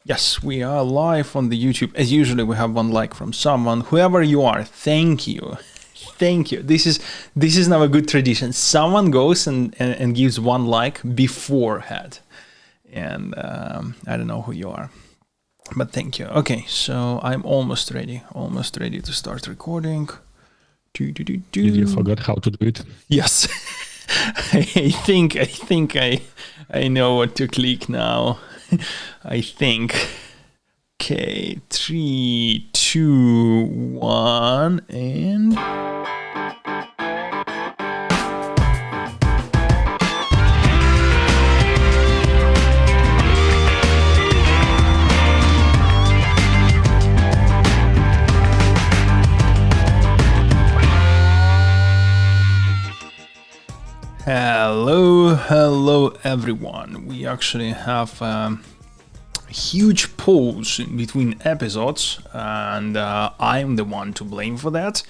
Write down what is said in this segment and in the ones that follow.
Yes, we are live on the YouTube. As usually, we have one like from someone. Whoever you are, thank you. Thank you. This is now a good tradition. Someone goes and gives one like beforehand. And I don't know who you are, but thank you. Okay, so I'm almost ready to start recording. Did you forget how to do it? Yes. I think I know what to click now. I think. Okay, 3, 2, 1, and... Hello everyone. We actually have a huge pause in between episodes, and I'm the one to blame for that.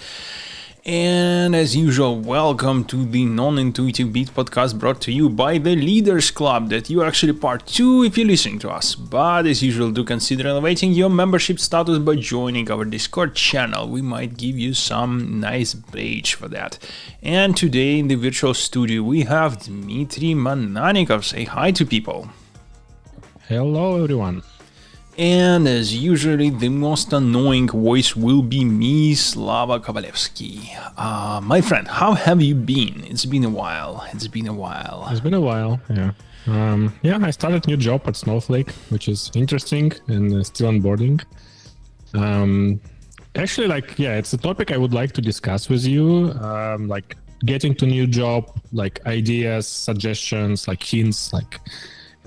And as usual, welcome to the Non-Intuitive Beat podcast brought to you by the Leaders Club that you're actually part to if you're listening to us. But as usual, do consider elevating your membership status by joining our Discord channel. We might give you some nice badge for that. And today in the virtual studio, we have Dmitry Mananikov. Say hi to people. Hello, everyone. And as usually, the most annoying voice will be me, Slava Kovalevsky. My friend, how have you been? It's been a while, yeah. I started a new job at Snowflake, which is interesting and still onboarding. It's a topic I would like to discuss with you, getting to new job, ideas, suggestions, hints,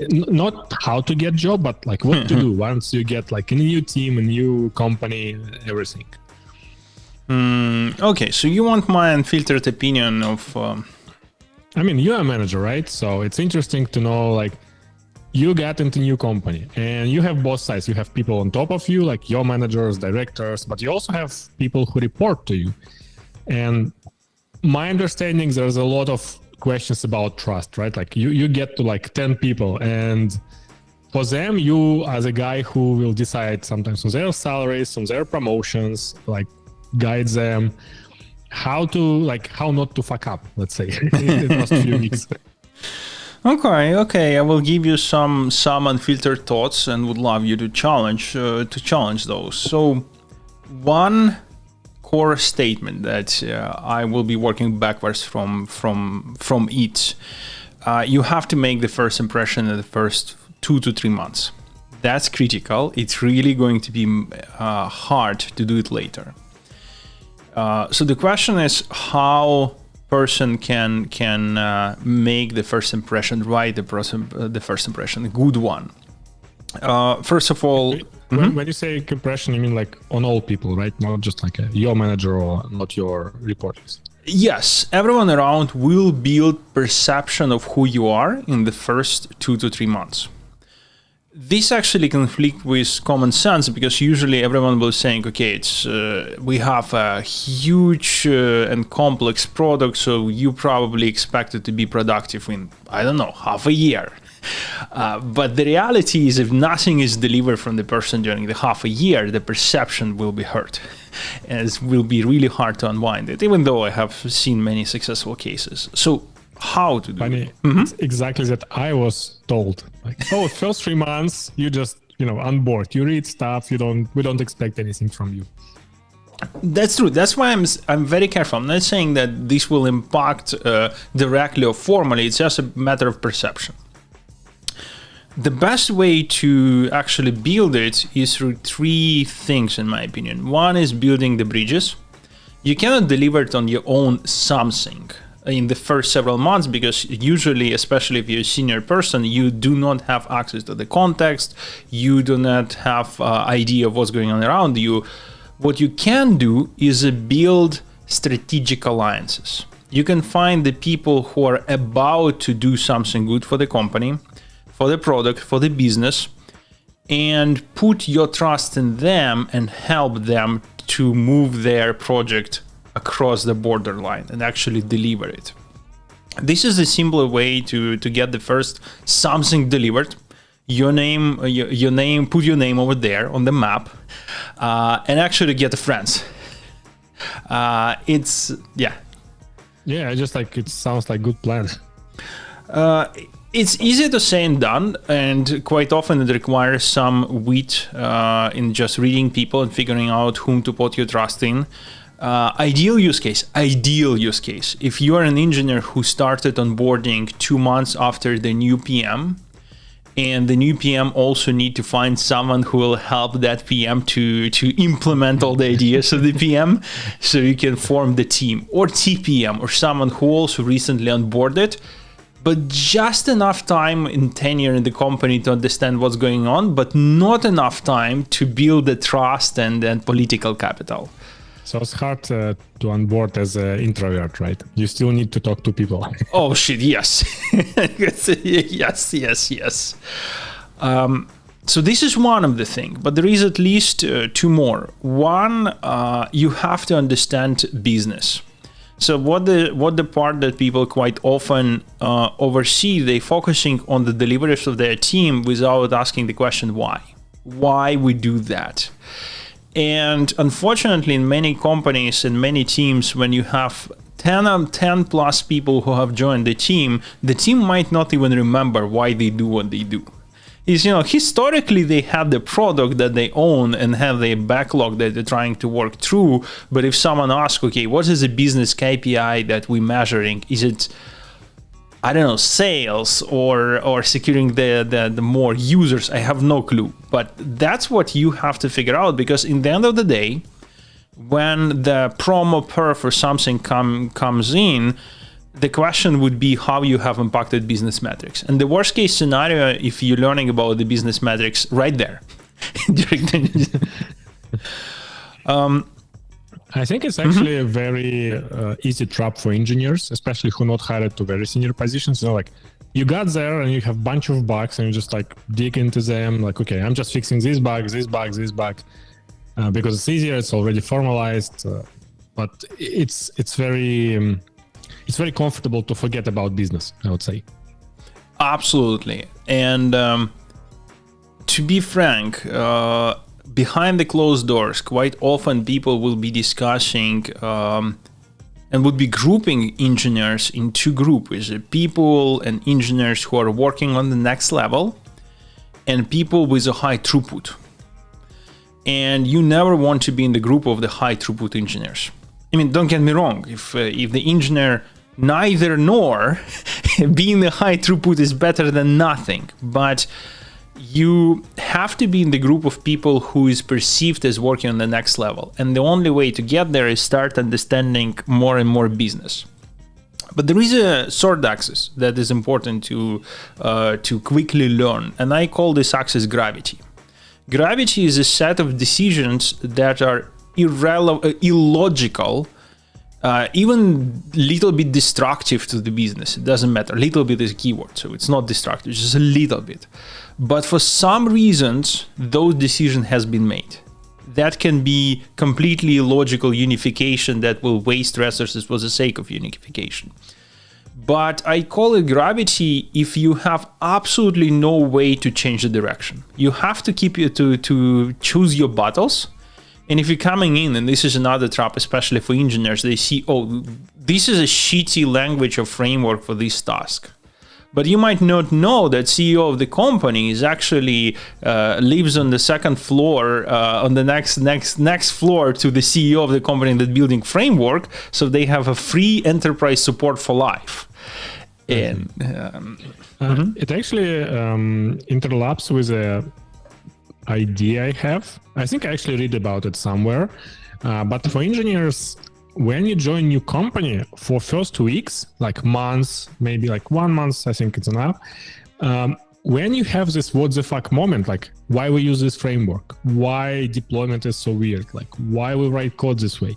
not how to get job, but what to do once you get a new team, a new company, everything. Okay, so you want my unfiltered opinion of... you're a manager, right? So it's interesting to know, you get into new company and you have both sides. You have people on top of you, your managers, directors, but you also have people who report to you. And my understanding, there's a lot of questions about trust, right? You get to 10 people, and for them, you as a guy who will decide sometimes on their salaries, on their promotions, guide them how not to fuck up, let's say, in the past few weeks. Okay. I will give you some unfiltered thoughts and would love you to challenge those. So one core statement that I will be working backwards from it. You have to make the first impression in the first 2 to 3 months. That's critical. It's really going to be hard to do it later. So the question is how person can make the first impression, right? The first impression, a good one. First of all, when you say impression, you mean on all people, right? Not just your manager or not your reporters. Yes, everyone around will build perception of who you are in the first 2 to 3 months. This actually conflicts with common sense because usually everyone will saying, okay, we have a huge and complex product, so you probably expect it to be productive in, I don't know, half a year. But the reality is if nothing is delivered from the person during the half a year, the perception will be hurt. And it will be really hard to unwind it, even though I have seen many successful cases. So how to do it? It's exactly that I was told. First 3 months, you just, on board. You read stuff, we don't expect anything from you. That's true. That's why I'm very careful. I'm not saying that this will impact directly or formally. It's just a matter of perception. The best way to actually build it is through 3 things, in my opinion. One is building the bridges. You cannot deliver it on your own something in the first several months because usually, especially if you're a senior person, you do not have access to the context. You do not have idea of what's going on around you. What you can do is build strategic alliances. You can find the people who are about to do something good for the company, for the product, for the business, and put your trust in them and help them to move their project across the borderline and actually deliver it. This is a simpler way to get the first something delivered. your name, put your name over there on the map, and actually get friends. It's Yeah, just like it sounds like good plan. It's easy to say and done, and quite often it requires some wit in just reading people and figuring out whom to put your trust in. Ideal use case. If you are an engineer who started onboarding 2 months after the new PM, and the new PM also need to find someone who will help that PM to implement all the ideas of the PM, so you can form the team, or TPM, or someone who also recently onboarded, but just enough time in tenure in the company to understand what's going on, but not enough time to build the trust and political capital. So it's hard to onboard as an introvert, right? You still need to talk to people. Oh shit, yes. yes. So this is one of the things, but there is at least 2 more. One, you have to understand business. So what the part that people quite often oversee, they focusing on the deliveries of their team without asking the question why. Why we do that? And unfortunately, in many companies and many teams, when you have 10 plus people who have joined the team might not even remember why they do what they do. Historically, they have the product that they own and have their backlog that they're trying to work through. But if someone asks, okay, what is the business KPI that we're measuring? Is it, I don't know, sales or securing the more users? I have no clue. But that's what you have to figure out, because in the end of the day, when the promo perf or something comes in, the question would be how you have impacted business metrics. And the worst case scenario, if you're learning about the business metrics right there. I think it's actually a very easy trap for engineers, especially who not hired to very senior positions. Like you got there and you have a bunch of bugs and you just like dig into them. Like, okay, I'm just fixing these bugs, because it's easier. It's already formalized, but it's very comfortable to forget about business, I would say. Absolutely. And to be frank, behind the closed doors, quite often people will be discussing and would be grouping engineers in 2 groups: people and engineers who are working on the next level, and people with a high throughput. And you never want to be in the group of the high throughput engineers. I mean, don't get me wrong. If the engineer neither nor being the high throughput is better than nothing, but you have to be in the group of people who is perceived as working on the next level. And the only way to get there is start understanding more and more business. But there is a third axis that is important to quickly learn, and I call this axis gravity. Gravity is a set of decisions that are illogical, even little bit destructive to the business. It doesn't matter. Little bit is a keyword, so it's not destructive, just a little bit. But for some reasons, those decisions has been made. That can be completely illogical unification that will waste resources for the sake of unification. But I call it gravity if you have absolutely no way to change the direction. You have to keep it to choose your battles. And if you're coming in, and this is another trap, especially for engineers, they see, oh, this is a shitty language or framework for this task. But you might not know that CEO of the company is actually lives on the second floor, on the next floor to the CEO of the company that's building framework, so they have a free enterprise support for life. And it actually interlaps with a idea I have. I think I actually read about it somewhere. But for engineers, when you join a new company, for first weeks, like months, maybe like 1 month, I think it's enough. When you have this what the fuck moment, like why we use this framework, why deployment is so weird, like why we write code this way,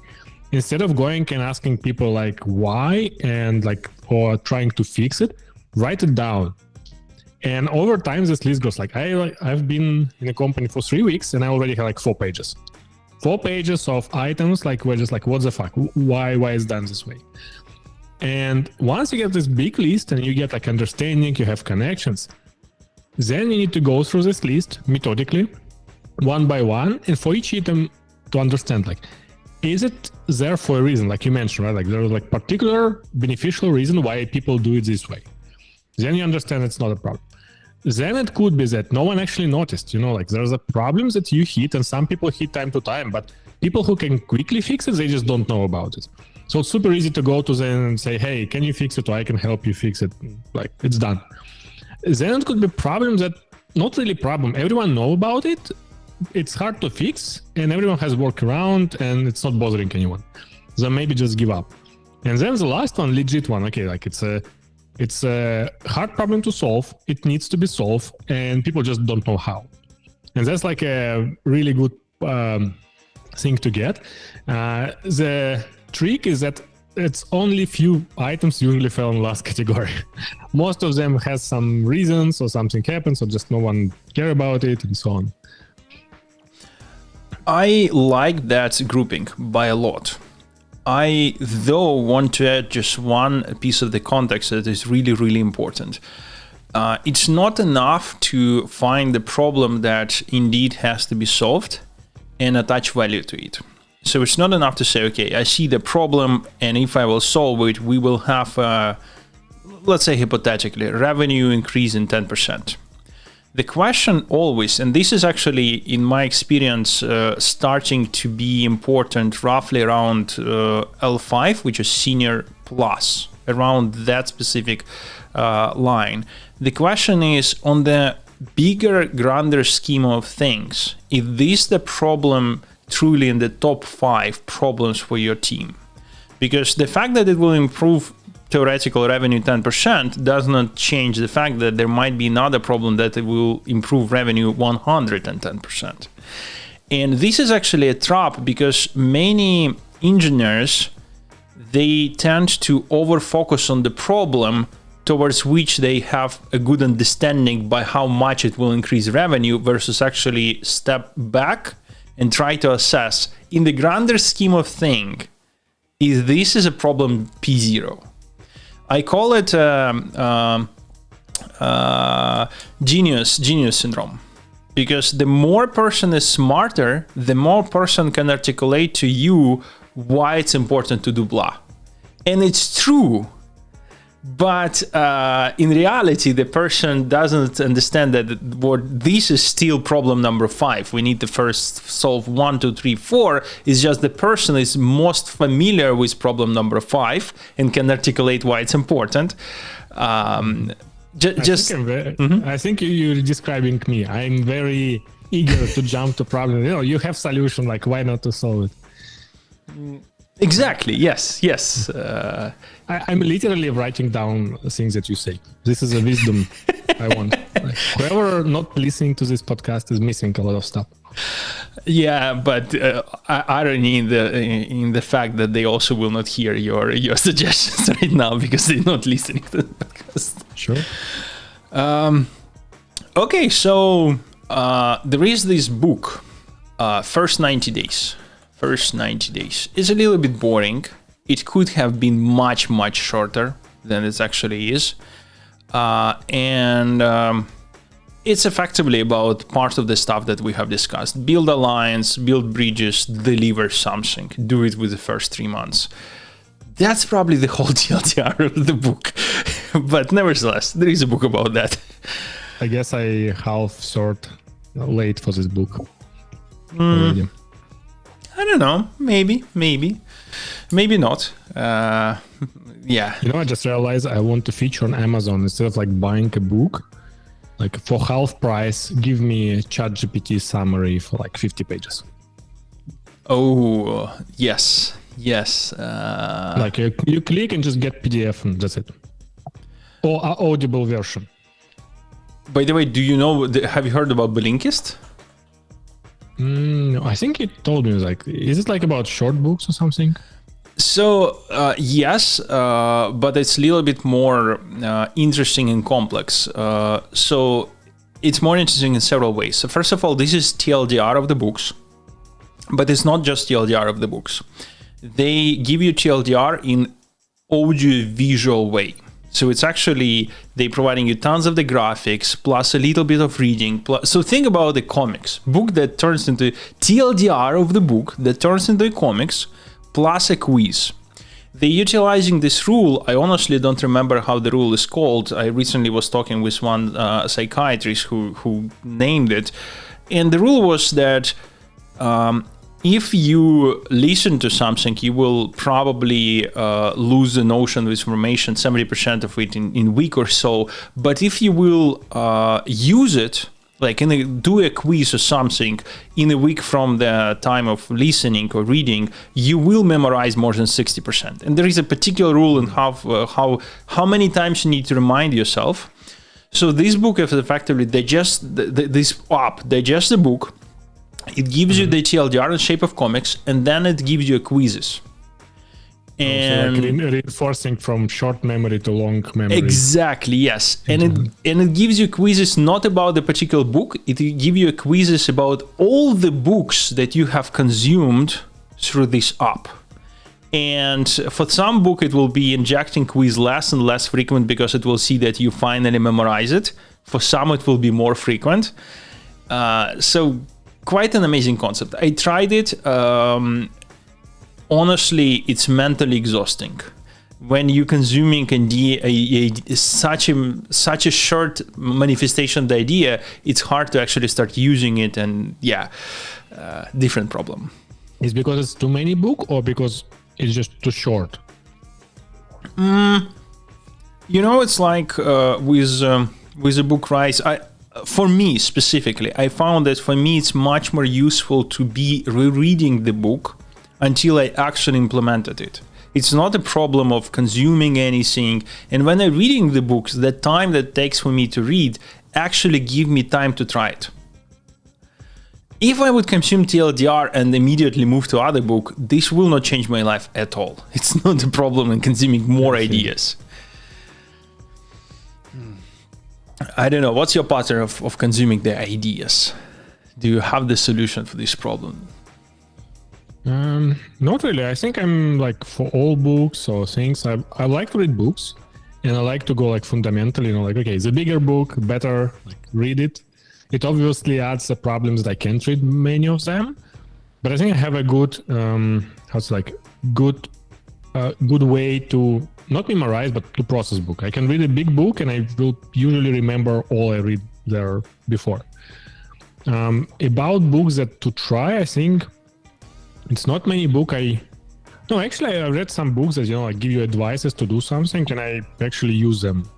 instead of going and asking people like why and like or trying to fix it, write it down. And over time, this list goes like I've been in a company for 3 weeks and I already have like 4 pages. 4 pages of items, like we're just like, what the fuck? Why is done this way? And once you get this big list and you get like understanding, you have connections, Then you need to go through this list methodically, one by one, and for each item to understand, like, is it there for a reason? Like you mentioned, right? Like there's like particular beneficial reason why people do it this way. Then you understand it's not a problem. Then it could be that no one actually noticed, like there's a problem that you hit and some people hit time to time, but people who can quickly fix it, they just don't know about it. So it's super easy to go to them and say, hey, can you fix it? Or I can help you fix it. Like it's done. Then it could be problems that not really problem. Everyone know about it. It's hard to fix and everyone has workaround and it's not bothering anyone. So maybe just give up. And then the last one, legit one. Okay, like it's a hard problem to solve. It needs to be solved and people just don't know how. And that's like a really good thing to get. The trick is that it's only few items usually fell in last category. Most of them has some reasons or something happens or just no one care about it and so on. I like that grouping by a lot. I, though, want to add just one piece of the context that is really, really important. It's not enough to find the problem that indeed has to be solved and attach value to it. So it's not enough to say, okay, I see the problem, and if I will solve it, we will have, let's say hypothetically, revenue increase in 10%. The question always, and this is actually, in my experience, starting to be important roughly around L5, which is senior plus, around that specific line. The question is, on the bigger, grander scheme of things, is this the problem truly in the top 5 problems for your team? Because the fact that it will improve theoretical revenue 10% does not change the fact that there might be another problem that it will improve revenue 110%. And this is actually a trap because many engineers, they tend to over-focus on the problem towards which they have a good understanding by how much it will increase revenue versus actually step back and try to assess, in the grander scheme of things, is this is a problem P0. I call it genius syndrome, because the more person is smarter, the more person can articulate to you why it's important to do blah. And it's true. But in reality, the person doesn't understand that this is still problem number 5. We need to first solve 1, 2, 3, 4. It's just the person is most familiar with problem number 5 and can articulate why it's important. I think you're describing me. I'm very eager to jump to problem. You have solution, like why not to solve it? Exactly. Yes. I'm literally writing down things that you say. This is a wisdom I want. Like, whoever not listening to this podcast is missing a lot of stuff. Yeah, but irony in the fact that they also will not hear your suggestions right now because they're not listening to the podcast. Sure. Okay, so there is this book, First 90 Days. First 90 days is a little bit boring. It could have been much, much shorter than it actually is. And it's effectively about part of the stuff that we have discussed. Build alliance, build bridges, deliver something. Do it with the first 3 months. That's probably the whole TLDR of the book. But nevertheless, there is a book about that. I guess I sort late for this book. Already. I don't know. Maybe not. Yeah. I just realized I want to feature on Amazon instead of like buying a book. Like for half price, give me a ChatGPT summary for like 50 pages. Oh, yes. Like you click and just get PDF and that's it. Or audible version. By the way, have you heard about Blinkist? I think it told me, is it like about short books or something? So, yes, but it's a little bit more interesting and complex. So it's more interesting in several ways. So first of all, this is TLDR of the books, but it's not just TLDR of the books. They give you TLDR in audio-visual way. So it's actually, they're providing you tons of the graphics, plus a little bit of reading. So think about the comics. Book that turns into TLDR of the book that turns into a comics, plus a quiz. They're utilizing this rule. I honestly don't remember how the rule is called. I recently was talking with one psychiatrist who named it. And the rule was that if you listen to something, you will probably lose the notion of information, 70% of it in a week or so. But if you will use it, like do a quiz or something in a week from the time of listening or reading, you will memorize more than 60%. And there is a particular rule in how many times you need to remind yourself. So this book effectively digests this app digests the book. It gives you the TLDR in the shape of comics, and then it gives you quizzes. And so like reinforcing from short memory to long memory. Exactly, yes. And it gives you quizzes not about the particular book. It gives you quizzes about all the books that you have consumed through this app. And for some book, it will be injecting quiz less and less frequent because it will see that you finally memorize it. For some, it will be more frequent. So quite an amazing concept. I tried it. Honestly, it's mentally exhausting. When you're consuming such a short manifestation of the idea, it's hard to actually start using it. And different problem. Is because it's too many book or because it's just too short? It's like with a book rise. For me specifically, I found that for me it's much more useful to be rereading the book until I actually implemented it. It's not a problem of consuming anything. And when I'm reading the books, the time that takes for me to read actually give me time to try it. If I would consume TLDR and immediately move to other book, this will not change my life at all. It's not a problem in consuming more ideas. I don't know. What's your pattern of consuming the ideas? Do you have the solution for this problem? Not really. I think I'm like for all books or things. I like to read books, and I like to go like fundamentally. Like, okay, it's a bigger book, better like read it. It obviously adds the problems that I can't read many of them, but I think I have a good good way to not memorize, but to process book. I can read a big book and I will usually remember all I read there before. About books that to try, I think it's not many book. I read some books that, like give you advices to do something and I actually use them.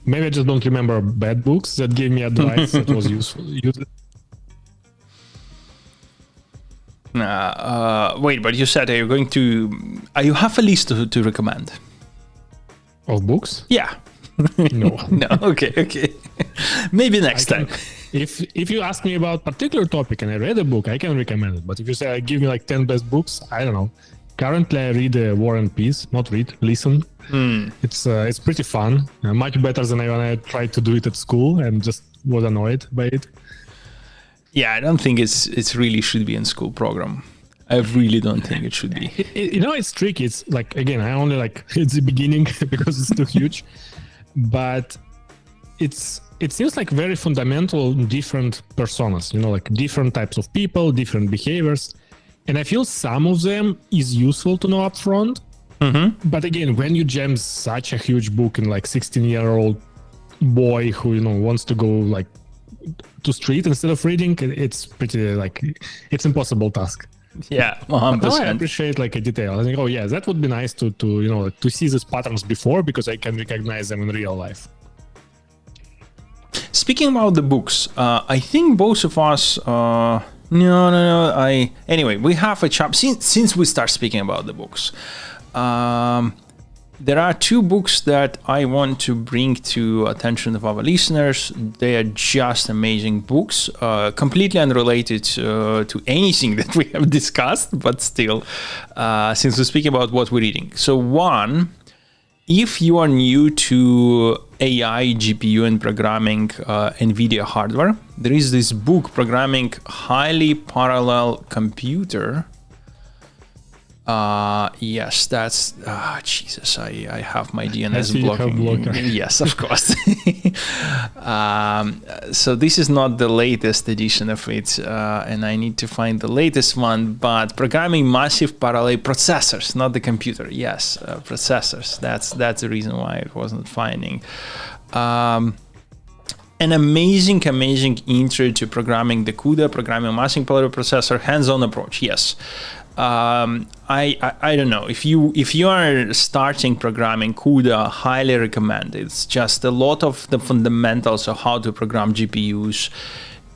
Maybe I just don't remember bad books that gave me advice that was useful. Wait, but you said you have a list to recommend? Of books? Yeah. No. No, okay. Maybe next time. If you ask me about particular topic and I read a book, I can recommend it. But if you say give me like 10 best books, I don't know. Currently, I read War and Peace, not read, listen. It's pretty fun, much better than when I tried to do it at school and just was annoyed by it. Yeah, I don't think it's really should be in school program. I really don't think it should be. It's tricky. It's like, again, I only like it's the beginning because it's too huge, but it seems like very fundamental different personas, like different types of people, different behaviors. And I feel some of them is useful to know up front. Mm-hmm. But again, when you jam such a huge book in like 16-year-old boy who, wants to go like to street instead of reading, it's pretty like, it's impossible task. Yeah, 100%. Now I appreciate like a detail. I think, that would be nice to see these patterns before because I can recognize them in real life. Speaking about the books, I think both of us... No. Anyway, we have a chapter since we start speaking about the books. There are two books that I want to bring to attention of our listeners. They are just amazing books, completely unrelated to anything that we have discussed, but still, since we speak about what we're reading. So one, if you are new to AI, GPU, and programming NVIDIA hardware, there is this book, Programming Highly Parallel Computer. Yes, that's Jesus. I have my I DNS see you have blocking. blocker. Yes, of course. So this is not the latest edition of it, and I need to find the latest one. But programming massive parallel processors, not the computer. Yes, processors. That's the reason why it wasn't finding. An amazing intro to programming the CUDA, programming massive parallel processor, hands-on approach. Yes. I don't know if you are starting programming CUDA, highly recommend. It's just a lot of the fundamentals of how to program GPUs.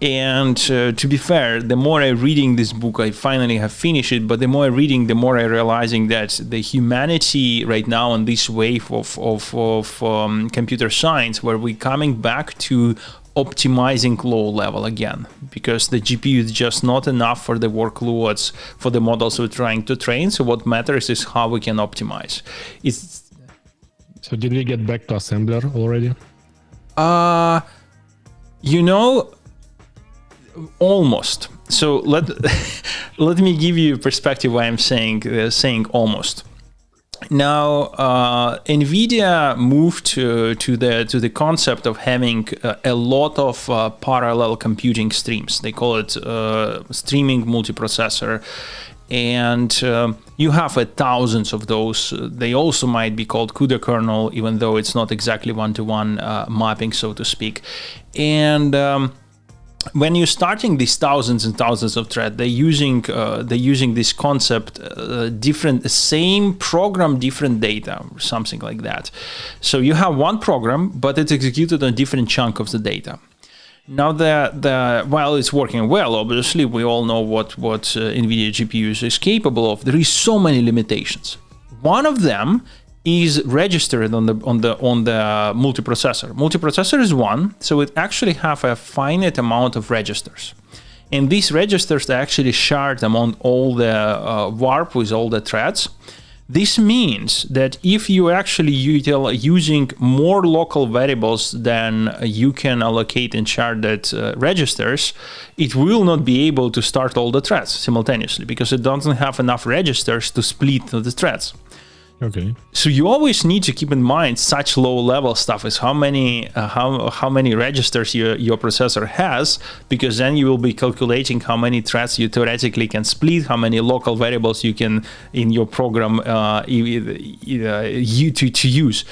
And to be fair, the more I'm reading this book, I finally have finished it, but the more I'm reading, the more I'm realizing that the humanity right now on this wave of computer science, where we're coming back to optimizing low level again, because the GPU is just not enough for the workloads, for the models we're trying to train. So what matters is how we can optimize. So did we get back to assembler already? Almost. So let me give you a perspective why I'm saying almost. Now, NVIDIA moved to the concept of having a lot of parallel computing streams. They call it streaming multiprocessor, and you have thousands of those. They also might be called CUDA kernel, even though it's not exactly one-to-one mapping, so to speak. And when you're starting these thousands and thousands of threads, they're using this concept, same program, different data, or something like that. So you have one program, but it's executed on a different chunk of the data. Now, while it's working well, obviously, we all know what NVIDIA GPUs is capable of. There is so many limitations. One of them is registered on the multiprocessor. Multiprocessor is one, so it actually have a finite amount of registers. And these registers are actually shared among all the warp with all the threads. This means that if you actually using more local variables than you can allocate in shared registers, it will not be able to start all the threads simultaneously because it doesn't have enough registers to split the threads. Okay. So you always need to keep in mind such low-level stuff as how many registers your processor has, because then you will be calculating how many threads you theoretically can split, how many local variables you can in your program to use.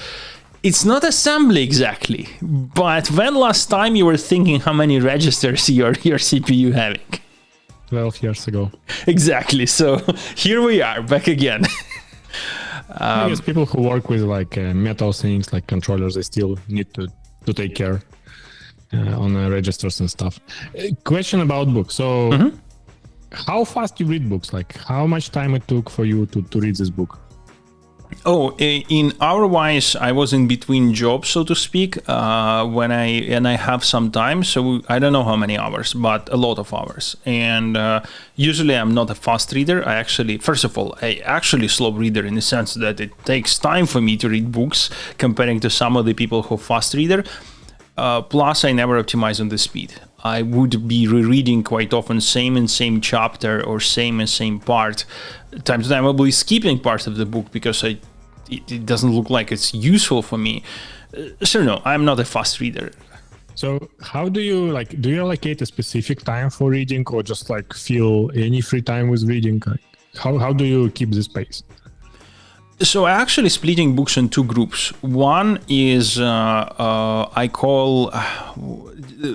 It's not assembly exactly, but when last time you were thinking how many registers your CPU having? 12 years ago. Exactly. So here we are back again. I guess people who work with like metal things like controllers, they still need to take care on registers and stuff. Question about books. So how fast you read books? Like how much time it took for you to read this book? Oh, in hour-wise, I was in between jobs, so to speak, when I have some time. So I don't know how many hours, but a lot of hours. And usually I'm not a fast reader. First of all, I actually slow reader in the sense that it takes time for me to read books comparing to some of the people who fast reader. Plus, I never optimize on the speed. I would be rereading quite often same chapter or same part. Time to time, I'll be skipping parts of the book because it doesn't look like it's useful for me. So no, I'm not a fast reader. So how do you allocate a specific time for reading, or just like fill any free time with reading? How do you keep this pace? So actually splitting books in two groups. One is I call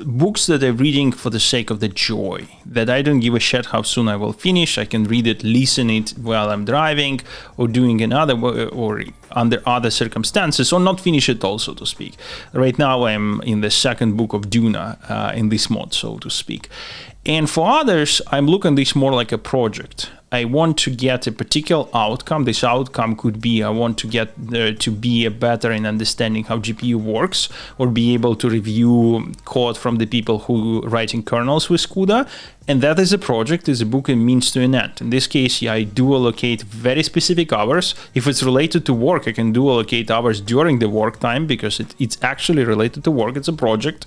books that I'm reading for the sake of the joy, that I don't give a shit how soon I will finish. I can read it, listen it while I'm driving or doing or under other circumstances, or not finish it all, so to speak. Right now I'm in the second book of Dune in this mod, so to speak. And for others, I'm looking at this more like a project. I want to get a particular outcome. This outcome could be I want to get to be better in understanding how GPU works, or be able to review code from the people who writing kernels with CUDA. And that is a project, is a book, and means to an end. In this case, I do allocate very specific hours. If it's related to work, I can do allocate hours during the work time because it's actually related to work. It's a project.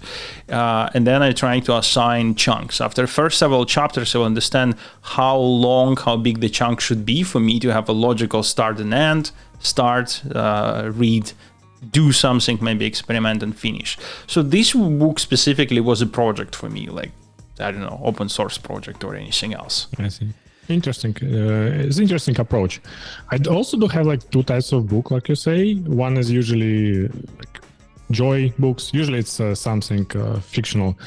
And then I'm trying to assign chunks. After first several chapters, I'll understand how long, how big the chunk should be for me to have a logical start and end, start, read, do something, maybe experiment and finish. So this book specifically was a project for me, like, I don't know, open source project or anything else. I see. Interesting. It's an interesting approach. I also do have like two types of book, like you say. One is usually like joy books. Usually it's something fictional,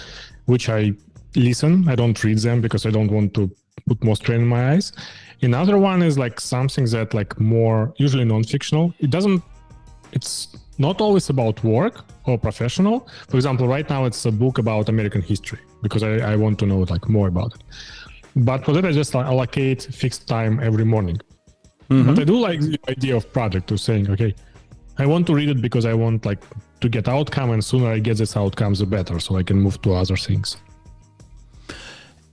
which I listen. I don't read them because I don't want to put more strain in my eyes. Another one is like something that like more usually non-fictional. It's not always about work or professional. For example, right now it's a book about American history because I want to know like more about it. But for that, I just allocate fixed time every morning. Mm-hmm. But I do like the idea of project, to saying, okay, I want to read it because I want like to get outcome, and sooner I get this outcomes, the better, so I can move to other things.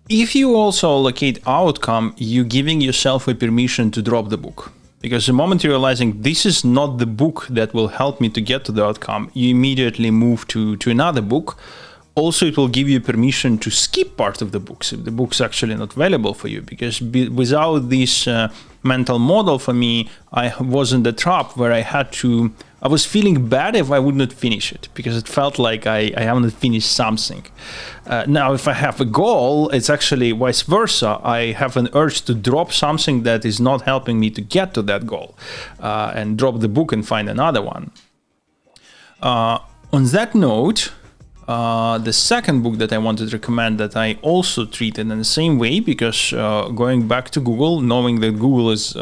If you also allocate outcome, you're giving yourself a permission to drop the book. Because the moment you're realizing this is not the book that will help me to get to the outcome, you immediately move to another book. Also, it will give you permission to skip part of the books if the book's actually not valuable for you. Because without this mental model for me, I was in the trap where I was feeling bad if I would not finish it because it felt like I haven't finished something. Now, if I have a goal, it's actually vice versa. I have an urge to drop something that is not helping me to get to that goal and drop the book and find another one. On that note, the second book that I wanted to recommend that I also treated in the same way, because going back to Google, knowing that Google is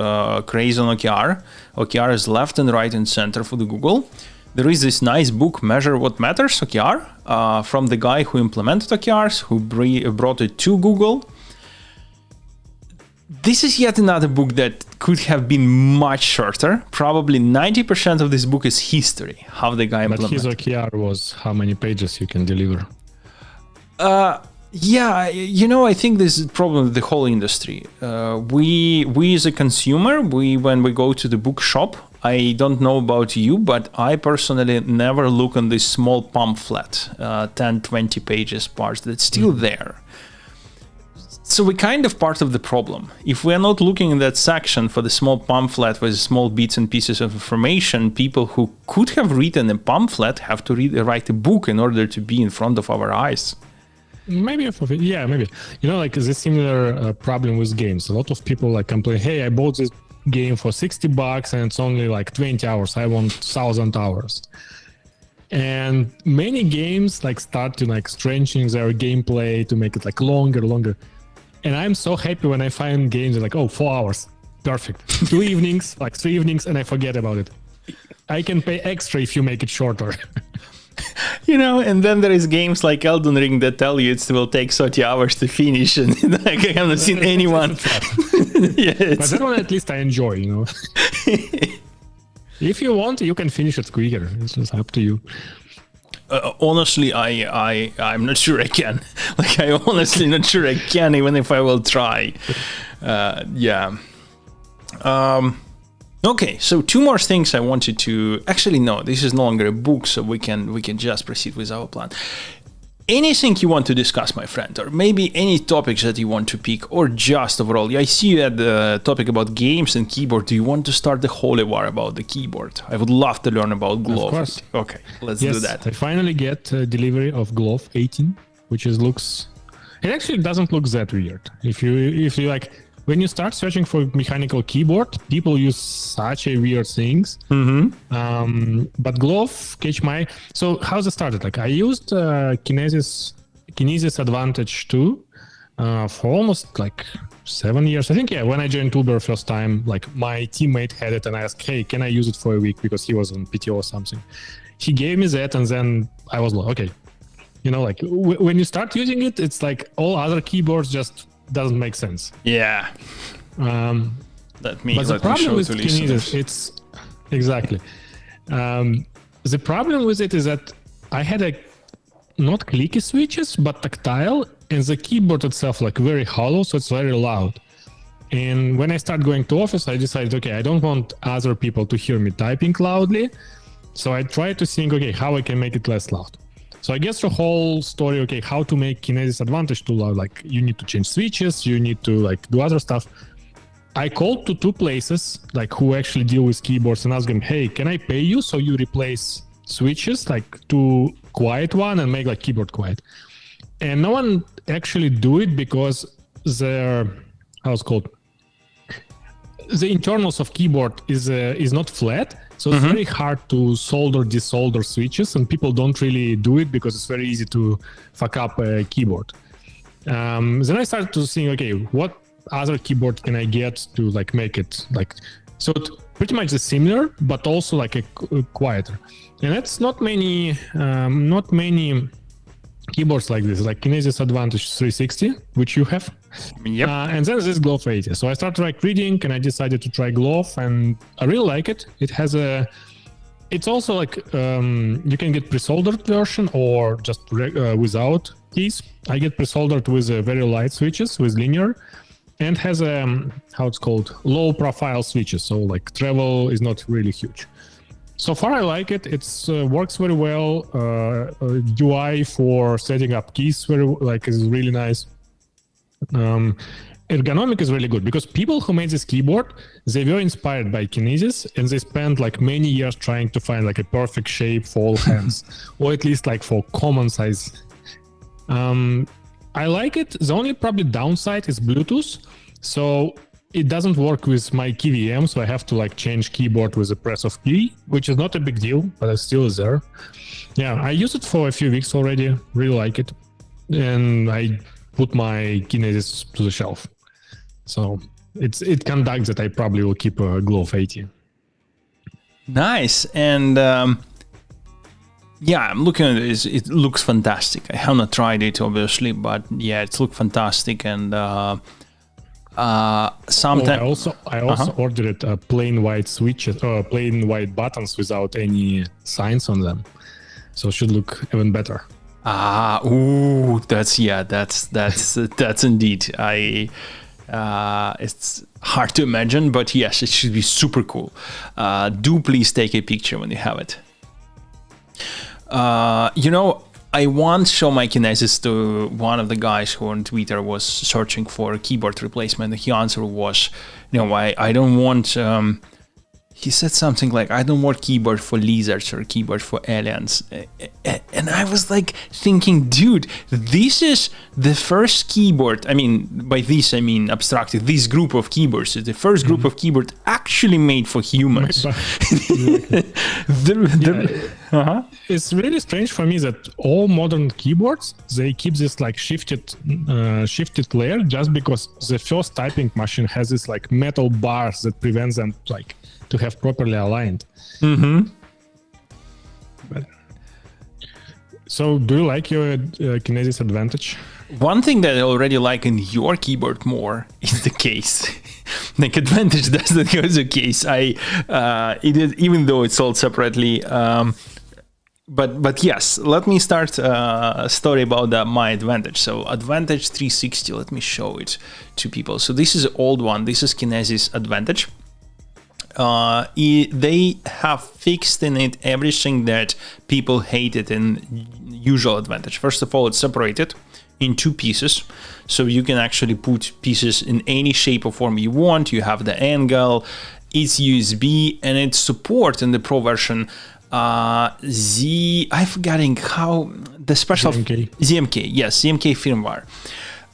crazy on OKR is left and right and center for the Google. There is this nice book, Measure What Matters, OKR, from the guy who implemented OKRs, who brought it to Google. This is yet another book that could have been much shorter. Probably 90% of this book is history, how the guy implemented. But his OKR was how many pages you can deliver. Yeah, I think this is a problem with the whole industry. We as a consumer, when we go to the bookshop, I don't know about you, but I personally never look on this small pamphlet, 10, 20 pages parts that's still there. So we're kind of part of the problem. If we're not looking in that section for the small pamphlet with small bits and pieces of information, people who could have written a pamphlet have to write a book in order to be in front of our eyes. Maybe, yeah, maybe. Like the similar problem with games. A lot of people like complain, hey, I bought this game for $60 and it's only like 20 hours. I want 1,000 hours. And many games like start to like strengthening their gameplay to make it like longer. And I'm so happy when I find games that like, 4 hours, perfect. 2 evenings, like 3 evenings, and I forget about it. I can pay extra if you make it shorter. And then there is games like Elden Ring that tell you it will take 30 hours to finish, and like, I haven't seen anyone. But that one at least I enjoy, If you want, you can finish it quicker. It's just up to you. Honestly, I'm not sure I can. Like, I'm honestly not sure I can, even if I will try. Yeah. Okay, so 2 more things I wanted to... Actually, no, this is no longer a book, so we can just proceed with our plan. Anything you want to discuss, my friend, or maybe any topics that you want to pick, or just overall. I see you had the topic about games and keyboard. Do you want to start the holy war about the keyboard? I would love to learn about Glove. Of course. Okay, let's do that. I finally get delivery of Glove 18, which looks... It actually doesn't look that weird. If you like... When you start searching for mechanical keyboard, people use such a weird things. Mm-hmm. But Glove catch my... So how's it started? Like I used Kinesis Advantage 2 for almost like 7 years. I think, yeah, when I joined Doerr first time, like my teammate had it and I asked, hey, can I use it for a week? Because he was on PTO or something. He gave me that and then I was like, okay. Like when you start using it, it's like all other keyboards just doesn't make sense. Yeah. That means but the problem with Kinesis, it's exactly. The problem with it is that I had not clicky switches, but tactile, and the keyboard itself like very hollow, so it's very loud. And when I start going to office, I decided, okay, I don't want other people to hear me typing loudly. So I try to think, okay, how I can make it less loud. So I guess the whole story, okay, how to make Kinesis Advantage too loud. Like you need to change switches, you need to like do other stuff. I called to two places, like who actually deal with keyboards, and asked them, hey, can I pay you so you replace switches, like to quiet one and make like keyboard quiet? And no one actually do it because their, how it's called, the internals of keyboard is not flat. So it's very hard to solder, desolder switches, and people don't really do it because it's very easy to fuck up a keyboard. Then I started to think, okay, what other keyboard can I get to like make it like, so it pretty much is similar, but also like a quieter. And that's not many keyboards like this, like Kinesis Advantage 360, which you have. Yep. And then this Glove 80. So I started like reading, and I decided to try Glove, and I really like it. It has it's also like you can get pre-soldered version or just without keys. I get pre-soldered with very light switches with linear, and has how it's called, low profile switches. So like travel is not really huge. So far, I like it. It's works very well. UI for setting up keys is really nice. Ergonomic is really good because people who made this keyboard, they were inspired by Kinesis, and they spent like many years trying to find like a perfect shape for all hands, or at least like for common size. I like it. The only probably downside is Bluetooth. So it doesn't work with my KVM, so I have to like change keyboard with a press of key, which is not a big deal, but it still is there. Yeah, I used it for a few weeks already, really like it. And I put my Kinesis to the shelf. So it conducts that I probably will keep a Glove 80. Nice. And yeah, I'm looking at it. It looks fantastic. I have not tried it, obviously, but yeah, it looks fantastic. And sometimes I also ordered plain white switches or plain white buttons without any signs on them, so it should look even better. That's indeed. It's hard to imagine, but yes, it should be super cool. Do please take a picture when you have it. I once showed my Kinesis to one of the guys who on Twitter was searching for a keyboard replacement. His answer was, I don't want... he said something like, I don't want keyboard for lizards or keyboard for aliens. And I was like thinking, dude, this is the first keyboard. I mean, by this, I mean abstracted. This group of keyboards is the first group of keyboard actually made for humans. It's really strange for me that all modern keyboards, they keep this like shifted layer just because the first typing machine has this like metal bars that prevents them like to have properly aligned. So do you like your Kinesis Advantage? One thing that I already like in your keyboard more is the case. Like Advantage doesn't go the case. Even though it's sold separately. But yes, let me start a story about my Advantage. So Advantage 360, let me show it to people. So this is an old one. This is Kinesis Advantage. They have fixed in it everything that people hated in usual Advantage. First of all, it's separated in two pieces, so you can actually put pieces in any shape or form you want. You have the angle, it's USB, and it's support in the Pro version. I'm forgetting how the special ZMK, yes, ZMK firmware.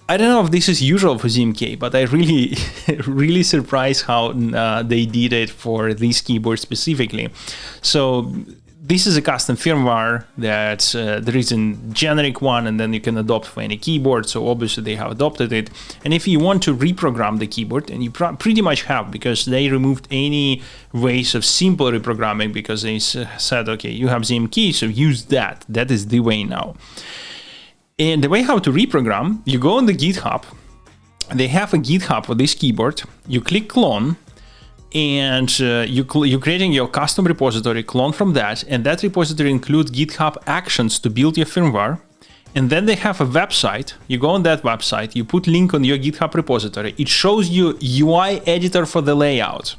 I don't know if this is usual for ZMK, but I really, really surprised how they did it for this keyboard specifically. So this is a custom firmware that there is a generic one, and then you can adopt for any keyboard. So obviously they have adopted it. And if you want to reprogram the keyboard, and you pretty much have, because they removed any ways of simple reprogramming, because they said, okay, you have ZMK, so use that. That is the way now. And the way how to reprogram, you go on the GitHub. They have a GitHub for this keyboard. You click clone, and you're creating your custom repository, clone from that, and that repository includes GitHub actions to build your firmware. And then they have a website. You go on that website, you put link on your GitHub repository. It shows you UI editor for the layout.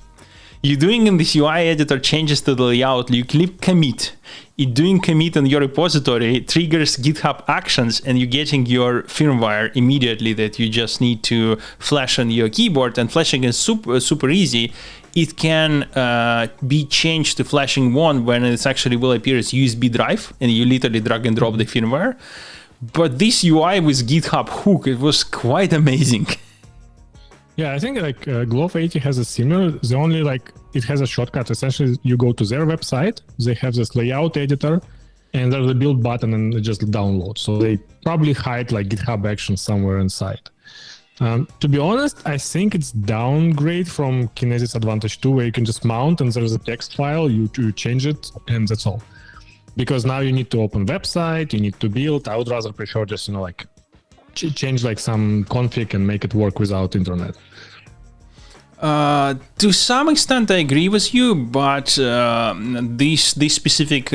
You're doing in this UI editor changes to the layout, you click commit. It doing commit on your repository triggers GitHub actions, and you're getting your firmware immediately that you just need to flash on your keyboard. And flashing is super easy. It can be changed to flashing 1 when it actually will appear as USB drive, and you literally drag and drop the firmware. But this UI with GitHub hook, it was quite amazing. Yeah, I think like Glove 80 has a similar. The only like it has a shortcut. Essentially, you go to their website. They have this layout editor, and there's a build button, and it just download. So they probably hide like GitHub Actions somewhere inside. To be honest, I think it's downgrade from Kinesis Advantage 2, where you can just mount and there's a text file. You change it, and that's all. Because now you need to open website. You need to build. I would rather prefer just like change like some config and make it work without internet. To some extent, I agree with you, but this specific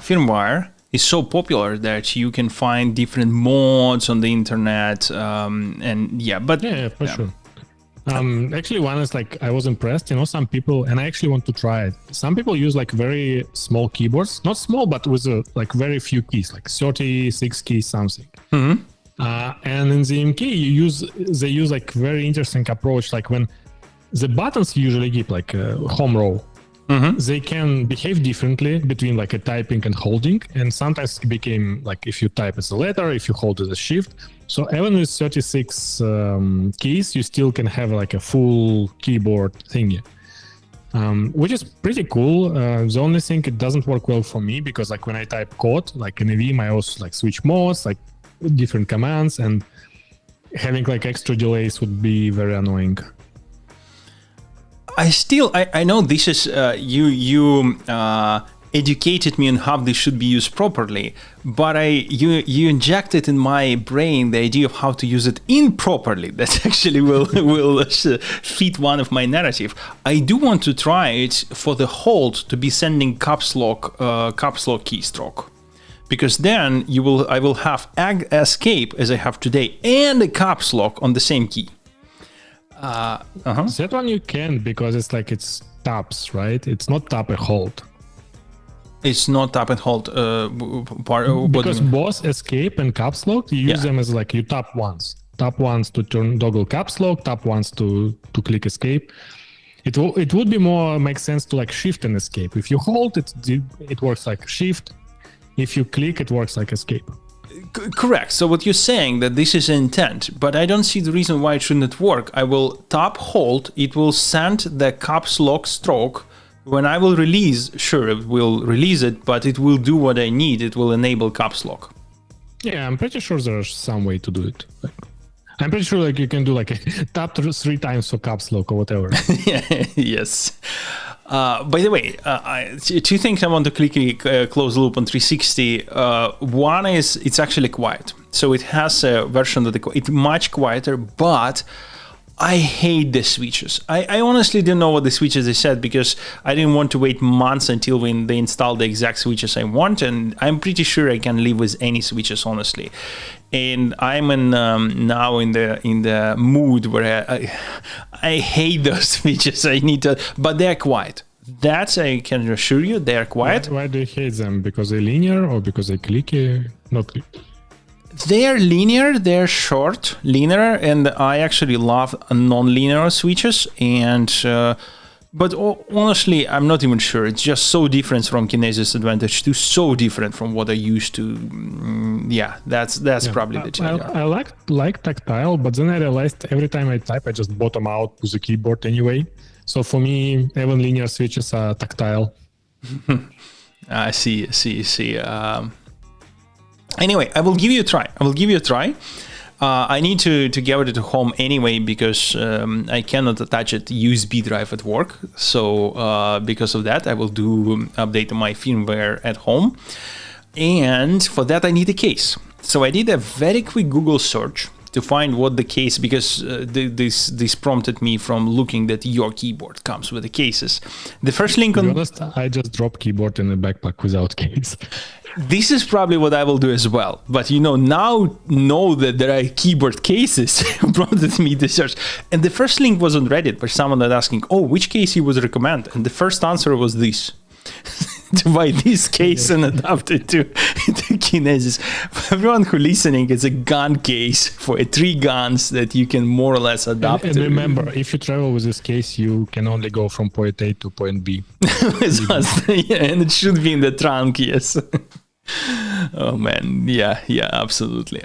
firmware is so popular that you can find different mods on the internet, and yeah, for sure. Actually, one is like I was impressed. Some people, and I actually want to try it. Some people use like very small keyboards, not small, but with like very few keys, like 36 keys something. Mm-hmm. And in the MK, they use like very interesting approach. Like when the buttons you usually give like home row, mm-hmm. they can behave differently between like a typing and holding. And sometimes it became like if you type as a letter, if you hold as a shift. So even with 36 keys, you still can have like a full keyboard thingy, which is pretty cool. The only thing it doesn't work well for me because like when I type code, like in a Vim, I also like switch modes, like different commands, and having like extra delays would be very annoying. I know this is you educated me on how this should be used properly, but you injected in my brain the idea of how to use it improperly. That actually will fit one of my narrative. I do want to try it for the hold to be sending caps lock keystroke, because then I will have escape as I have today and a caps lock on the same key. That one you can, because it's taps, right? It's not tap and hold. It's not tap and hold part. Because both escape and caps lock, you use them as like you tap once to turn toggle caps lock, tap once to click escape. It would be more make sense to like shift and escape. If you hold it works like shift. If you click, it works like escape. Correct. So what you're saying that this is intent, but I don't see the reason why it shouldn't work. I will tap hold, it will send the caps lock stroke. When I will release, sure, it will release it, but it will do what I need. It will enable caps lock. Yeah, I'm pretty sure there's some way to do it. I'm pretty sure like you can do like a tap 3 times for caps lock or whatever. Yes. By the way, 2 things I want to quickly close loop on 360. One is it's actually quiet. So it has a version that it's much quieter, but I hate the switches. I honestly didn't know what the switches they said, because I didn't want to wait months until when they install the exact switches I want, and I'm pretty sure I can live with any switches, honestly. And I'm now in the mood where I hate those switches. I need to, but they're quiet. That I can assure you, they're quiet. Why do you hate them? Because they're linear or because they clicky? Not clicky. They're linear, they're short, linear, and I actually love non-linear switches. And but honestly, I'm not even sure. It's just so different from Kinesis Advantage 2, so different from what I used to. That's probably the change. I like tactile, but then I realized every time I type, I just bottom out with the keyboard anyway. So for me, even linear switches are tactile. I see. Anyway, I will give you a try. I need to get it to home anyway, because I cannot attach it USB drive at work. So because of that, I will do update my firmware at home. And for that, I need a case. So I did a very quick Google search to find what the case, because this prompted me from looking that your keyboard comes with the cases. The first link on... To be honest, I just dropped keyboard in the backpack without case. This is probably what I will do as well. But now know that there are keyboard cases prompted me to search. And the first link was on Reddit by someone that asking, which case you would recommend? And the first answer was this. To buy this case and adapt it to Kinesis. For everyone who listening, it's a gun case for 3 guns that you can more or less adapt and to. remember, if you travel with this case, you can only go from point A to point B. Yeah, and it should be in the trunk, yes. Oh man, yeah, absolutely.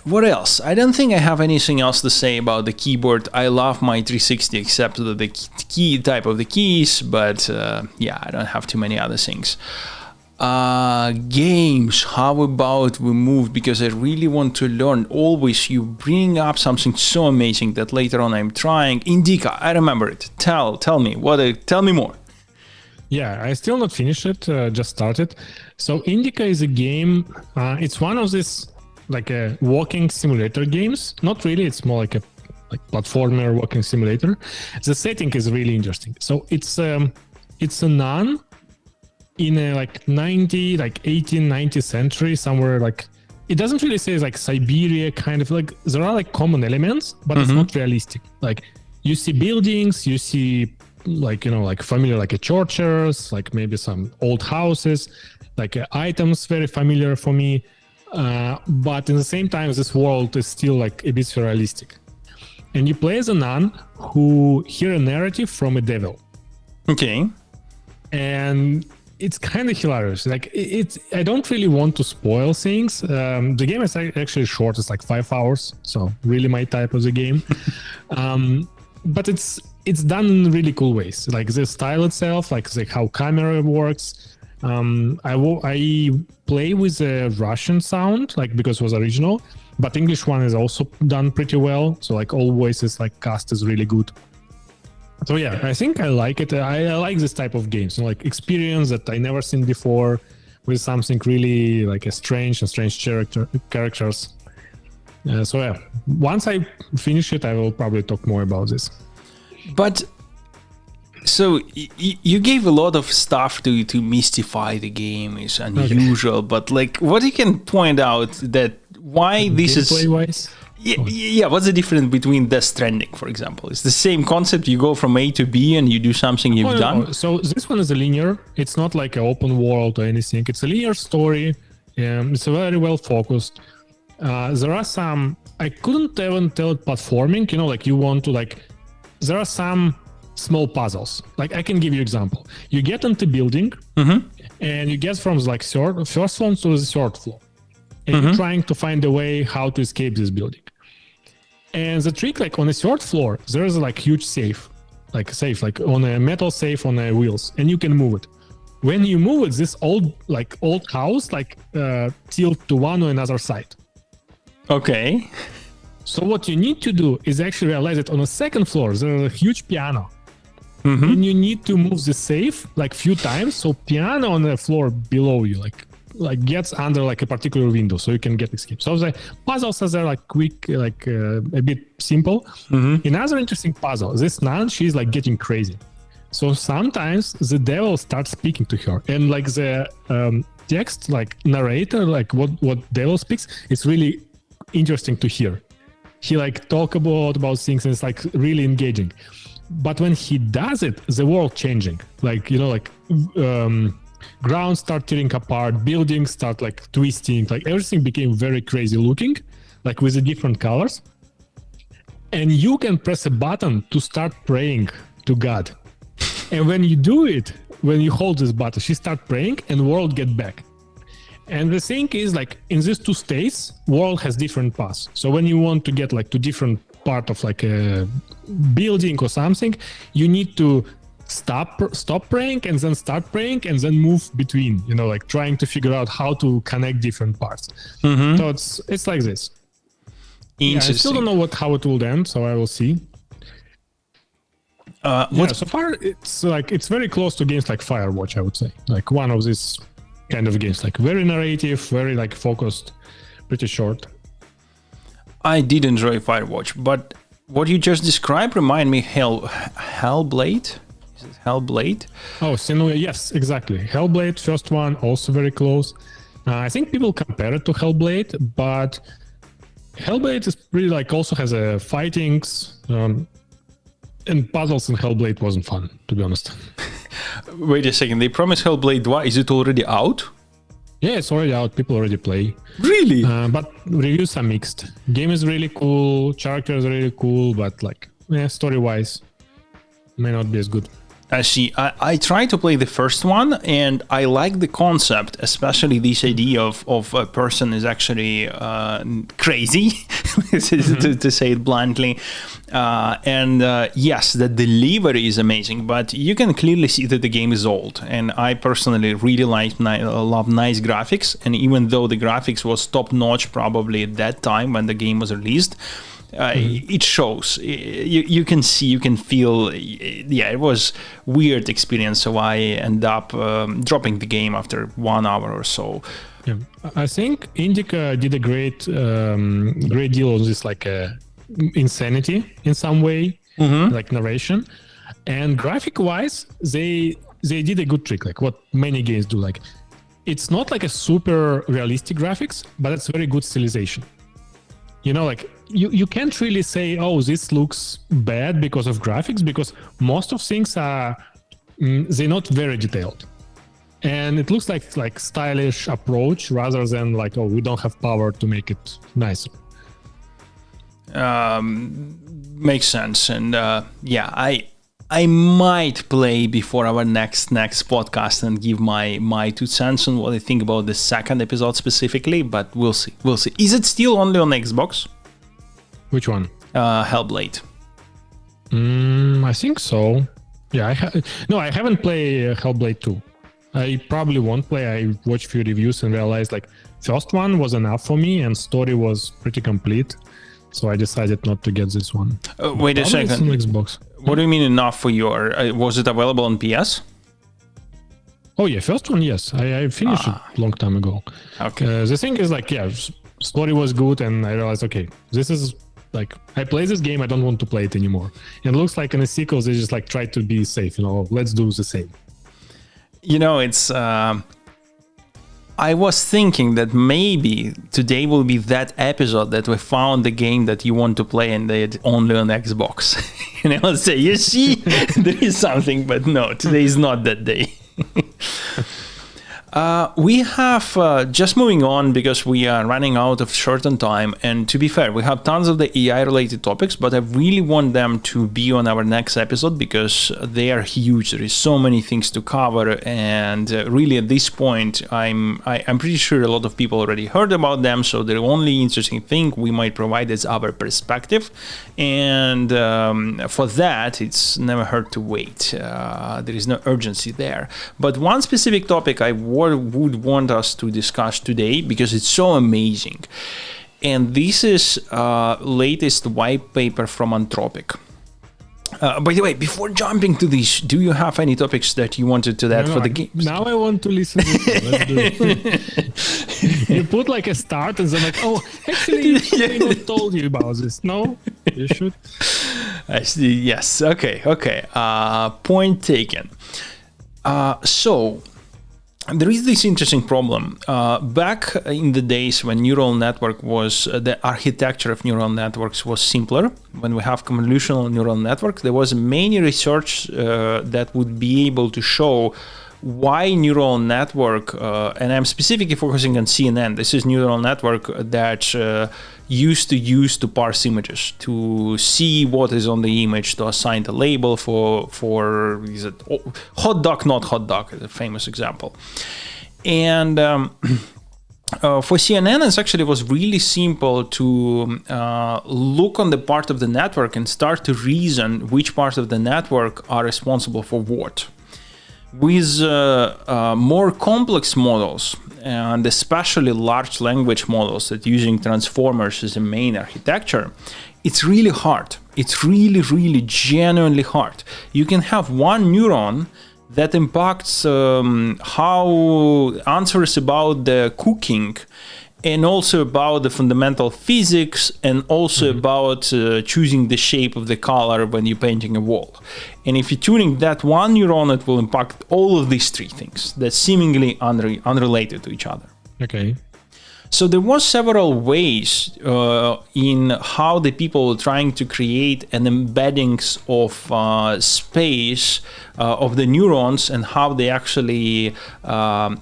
What else? I don't think I have anything else to say about the keyboard. I love my 360 except the key type of the keys, but I don't have too many other things. Games, how about we move, because I really want to learn. Always you bring up something so amazing that later on I'm trying. Indieka, I remember it. Tell me more. Yeah, I still not finished it, just started. So Indieka is a game, it's one of these like a walking simulator games. Not really, it's more like a platformer walking simulator. The setting is really interesting. So it's a nun in a 1890th century, somewhere it doesn't really say it's Siberia, kind of there are common elements, but it's not realistic. You see buildings, you see familiar churches, maybe some old houses, items very familiar for me. But in the same time, this world is still a bit surrealistic. And you play as a nun who hear a narrative from a devil. Okay. And it's kind of hilarious. I don't really want to spoil things. The game is actually short. It's 5 hours. So really my type of the game. But it's done in really cool ways. The style itself, how camera works. I play with a Russian sound, because it was original, but English one is also done pretty well. So all voices, cast is really good. So yeah, I think I like it. I like this type of games, experience that I never seen before with something really a strange characters. So yeah, once I finish it, I will probably talk more about this. But so you gave a lot of stuff to mystify the game is unusual, okay. But what you can point out that why this is gameplay-wise? Yeah, what's the difference between Death Stranding, for example? It's the same concept. You go from A to B and you do something you've done. No. So this one is a linear. It's not an open world or anything. It's a linear story. It's very well focused. There are some, I couldn't even tell it platforming, you want to there are some small puzzles. I can give you example. You get into building and you get from first floor to the third floor. And you're trying to find a way how to escape this building. And the trick, on the third floor, there is a huge safe, on a metal safe on wheels, and you can move it. When you move it, this old house, tilt to one or another side. Okay. So what you need to do is actually realize that on the second floor, there's a huge piano. And you need to move the safe few times, so piano on the floor below you, gets under a particular window, so you can get escape. So the puzzles are quick, a bit simple. Another interesting puzzle, this nun, she's getting crazy. So sometimes the devil starts speaking to her, and the text, narrator, what devil speaks, it's really interesting to hear. He talk about things, and it's really engaging. But when he does it, the world changing. Ground start tearing apart, buildings start twisting, everything became very crazy looking, with the different colors. And you can press a button to start praying to God. And when you do it, when you hold this button, she start praying and world get back. And the thing is, in these two states, world has different paths. So when you want to get to different part of a building or something, you need to stop praying and then start praying and then move between, trying to figure out how to connect different parts. So it's like this. Yeah, I still don't know how it will end, so I will see. So far it's very close to games like Firewatch, I would say. One of these kind of games, very narrative, very focused, pretty short. I did enjoy Firewatch, but what you just described remind me Hellblade. Is Hellblade. Oh, yes, exactly. Hellblade, first one, also very close. I think people compare it to Hellblade, but Hellblade is pretty also has a fightings, and puzzles in Hellblade wasn't fun, to be honest. Wait a second, they promised Hellblade 1. Is it already out? Yeah, it's already out. People already play. Really? But reviews are mixed. Game is really cool. Characters are really cool, but story-wise, may not be as good. I see. I tried to play the first one, and I like the concept, especially this idea of a person is actually crazy, to say it bluntly. Yes, the delivery is amazing, but you can clearly see that the game is old. And I personally really love nice graphics. And even though the graphics was top-notch probably at that time when the game was released, it shows. You can see, you can feel. Yeah, it was weird experience. So I end up dropping the game after 1 hour or so. Yeah, I think Indieka did a great deal on this, insanity in some way, like narration, and graphic-wise, they did a good trick, like what many games do. Like, it's not like a super realistic graphics, but it's very good stylization. You can't really say, oh, this looks bad because of graphics, because most of things are they're not very detailed, and it looks like stylish approach rather than oh, we don't have power to make it nicer. Makes sense. And I might play before our next podcast and give my 2 cents on what I think about the second episode specifically, but we'll see. Is it still only on Xbox? Which one? Hellblade. I think so. Yeah, I haven't played Hellblade 2. I probably won't play. I watched few reviews and realized first one was enough for me and story was pretty complete. So I decided not to get this one. Wait a second. It's on Xbox. What do you mean enough for you? Was it available on PS? Oh yeah, first one, yes. I finished it a long time ago. Okay. The thing is story was good and I realized, okay, this is I play this game, I don't want to play it anymore. And it looks like in the sequels, they just try to be safe, let's do the same. It's... I was thinking that maybe today will be that episode that we found the game that you want to play and it's only on Xbox. And I will say, you see, there is something, but no, today is not that day. We have, just moving on because we are running out of certain time, and to be fair, we have tons of the AI related topics, but I really want them to be on our next episode because they are huge. There is so many things to cover, and really at this point, I'm pretty sure a lot of people already heard about them, so the only interesting thing we might provide is our perspective, and for that, it's never hurt to wait. There is no urgency there. But one specific topic I would want us to discuss today because it's so amazing, and this is latest white paper from Anthropic. By the way, before jumping to this, do you have any topics that you wanted to add for the games? Now I want to listen to it. Let's do it. You put a start and then oh, actually, I not told you about this. No, you should. I see. Yes. Okay. Point taken. So there is this interesting problem. Back in the days when neural network was, the architecture of neural networks was simpler, when we have convolutional neural network, there was many research that would be able to show why neural network, and I'm specifically focusing on CNN, this is neural network that used to use to parse images, to see what is on the image, to assign the label for is it hot dog, not hot dog, is a famous example. And for CNN, it actually was really simple to look on the part of the network and start to reason which parts of the network are responsible for what. With more complex models, and especially large language models that using transformers as a main architecture, it's really hard. It's really genuinely hard. You can have one neuron that impacts how answers about the cooking and also about the fundamental physics, and also about choosing the shape of the color when you're painting a wall. And if you're tuning that one neuron, it will impact all of these three things that's seemingly unrelated to each other. Okay. So there was several ways in how the people were trying to create an embeddings of space of the neurons and how they actually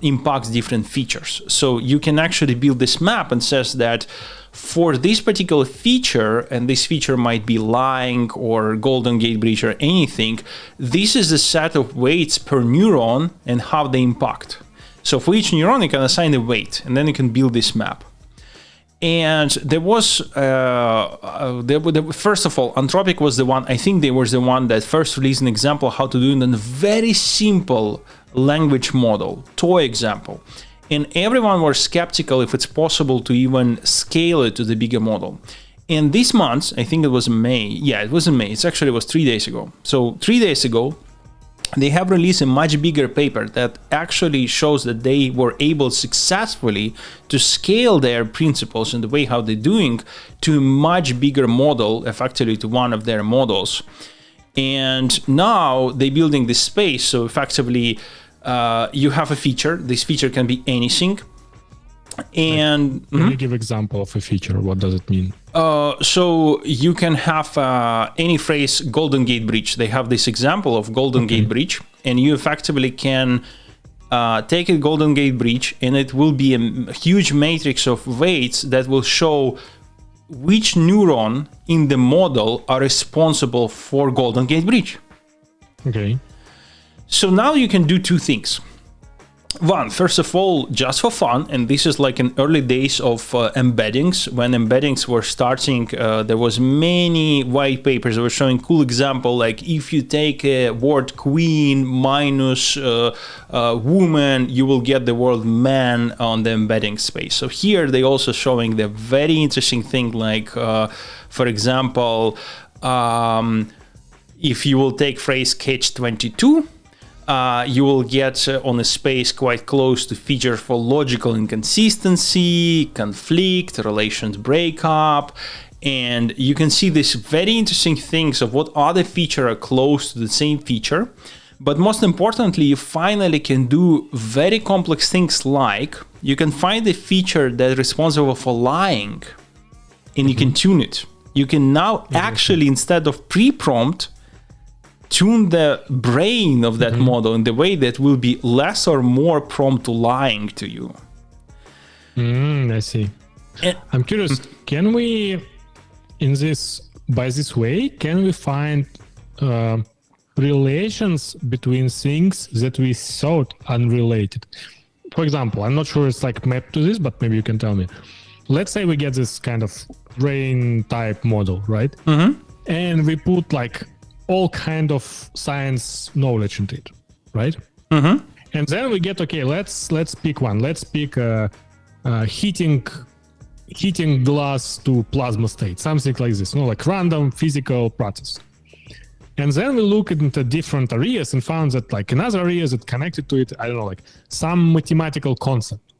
impact different features. So you can actually build this map and says that for this particular feature, and this feature might be lying or golden gate breach or anything, this is the set of weights per neuron and how they impact. So for each neuron, you can assign a weight, and then you can build this map. And there was, first of all, Anthropic was the one, I think they were the one that first released an example how to do it in a very simple language model, toy example. And everyone was skeptical if it's possible to even scale it to the bigger model. And this month, I think it was in May, it was in May, it was 3 days ago. So 3 days ago, they have released a much bigger paper that actually shows that they were able successfully to scale their principles and the way how they're doing to a much bigger model, effectively to one of their models. And now they're building this space. So effectively, you have a feature. This feature can be anything. And can you give example of a feature? What does it mean? So you can have any phrase golden gate breach. They have this example of golden gate breach, and you effectively can take a golden gate breach, and it will be a huge matrix of weights that will show which neuron in the model are responsible for golden gate breach. Okay. So now you can do two things. One, first of all, just for fun, and this is like in early days of embeddings. When embeddings were starting, there was many white papers that were showing cool example, like if you take a word queen minus woman, you will get the word man on the embedding space. So here they also showing the very interesting thing, like for example, if you will take phrase catch-22, you will get on a space quite close to features for logical inconsistency, conflict, relations breakup, and you can see these very interesting things of what other features are close to the same feature. But most importantly, you finally can do very complex things like you can find a feature that is responsible for lying, and you can tune it. You can now actually, instead of pre-prompt, tune the brain of that model in the way that will be less or more prompt to lying to you. I see. I'm curious, can we, by this way, can we find relations between things that we thought unrelated? For example, I'm not sure it's like mapped to this, but maybe you can tell me. Let's say we get this kind of brain type model, right? And we put like all kind of science knowledge into it, right? And then we get, okay, let's pick one. Let's pick heating glass to plasma state, something like this, like random physical process. And then we look into different areas and found that like in other areas that connected to it, I don't know, like some mathematical concept.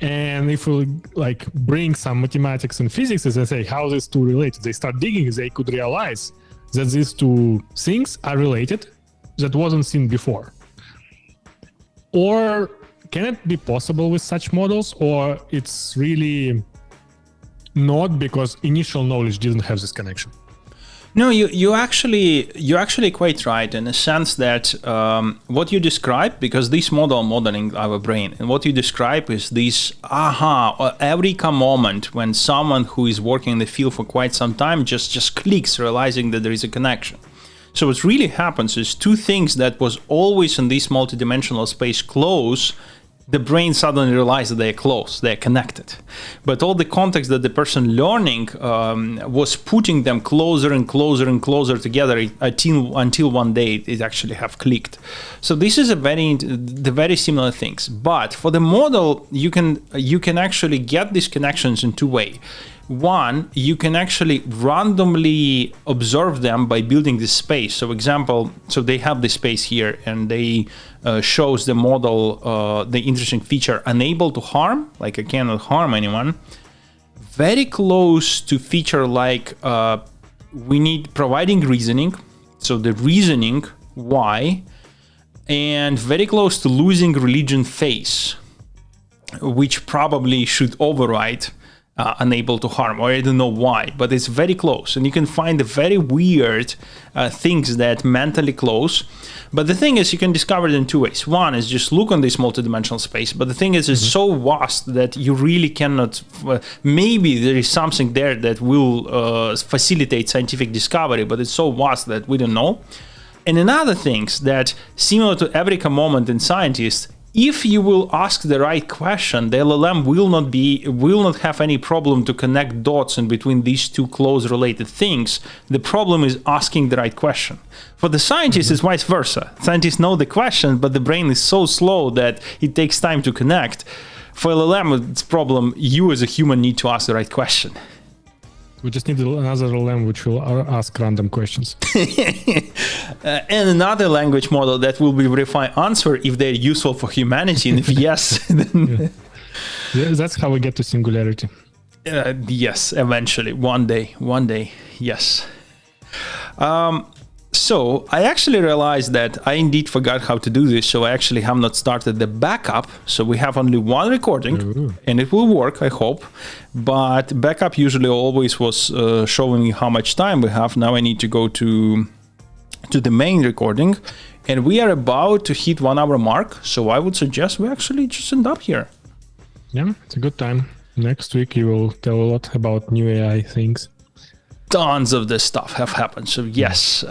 And if we like bring some mathematics and physics and say how these two related, they start digging, they could realize that these two things are related that wasn't seen before. Or can it be possible with such models, or it's really not because initial knowledge didn't have this connection? No, you're actually quite right in a sense that what you describe, because this model modeling our brain, and what you describe is this eureka moment when someone who is working in the field for quite some time just clicks, realizing that there is a connection. So what really happens is two things that was always in this multidimensional space close, the brain suddenly realized that they're close, they're connected. But all the context that the person learning was putting them closer and closer and closer together until one day it actually have clicked. So this is the very similar things. But for the model, you can actually get these connections in two ways. One, you can actually randomly observe them by building this space. So example, so they have this space here, and they shows the model the interesting feature unable to harm, like I cannot harm anyone, very close to feature like we need providing reasoning, so the reasoning why, and very close to losing religion phase, which probably should override unable to harm, or I don't know why, but it's very close. And you can find the very weird things that mentally close. But the thing is, you can discover it in two ways. One is just look on this multidimensional space, but the thing is, it's so vast that you really cannot, maybe there is something there that will facilitate scientific discovery, but it's so vast that we don't know. And another thing that, similar to Eureka moment in scientists, if you will ask the right question, the LLM will not have any problem to connect dots in between these two close related things. The problem is asking the right question. For the scientists, it's vice versa. Scientists know the question, but the brain is so slow that it takes time to connect. For LLM, it's problem you as a human need to ask the right question. We just need another LLM which will ask random questions. And another language model that will be verify answer if they're useful for humanity, and if yes, then Yeah, that's how we get to singularity. Yes, eventually, one day, yes. So I actually realized that I indeed forgot how to do this, so I actually have not started the backup. So we have only one recording, and it will work, I hope. But backup usually always was showing me how much time we have. Now I need to go to the main recording, and we are about to hit 1 hour mark. So I would suggest we actually just end up here. Yeah, it's a good time. Next week you will tell a lot about new AI things. Tons of this stuff have happened. So yes,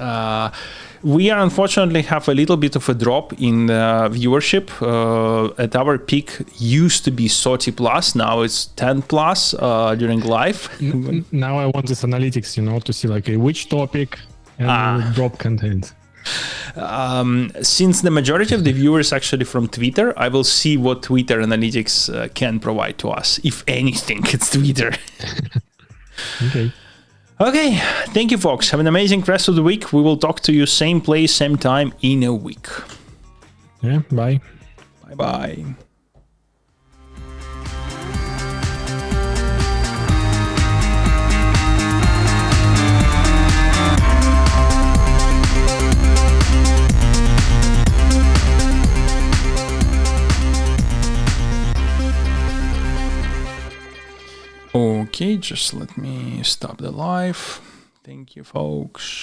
we are unfortunately have a little bit of a drop in viewership. At our peak used to be 30 plus, now it's 10 plus during live. Now I want this analytics, to see like which topic and drop content. Since the majority of the viewers actually from Twitter, I will see what Twitter analytics can provide to us. If anything, it's Twitter. Okay, thank you, folks. Have an amazing rest of the week. We will talk to you same place, same time in a week. Yeah, bye. Bye-bye. Okay, just let me stop the live. Thank you, folks.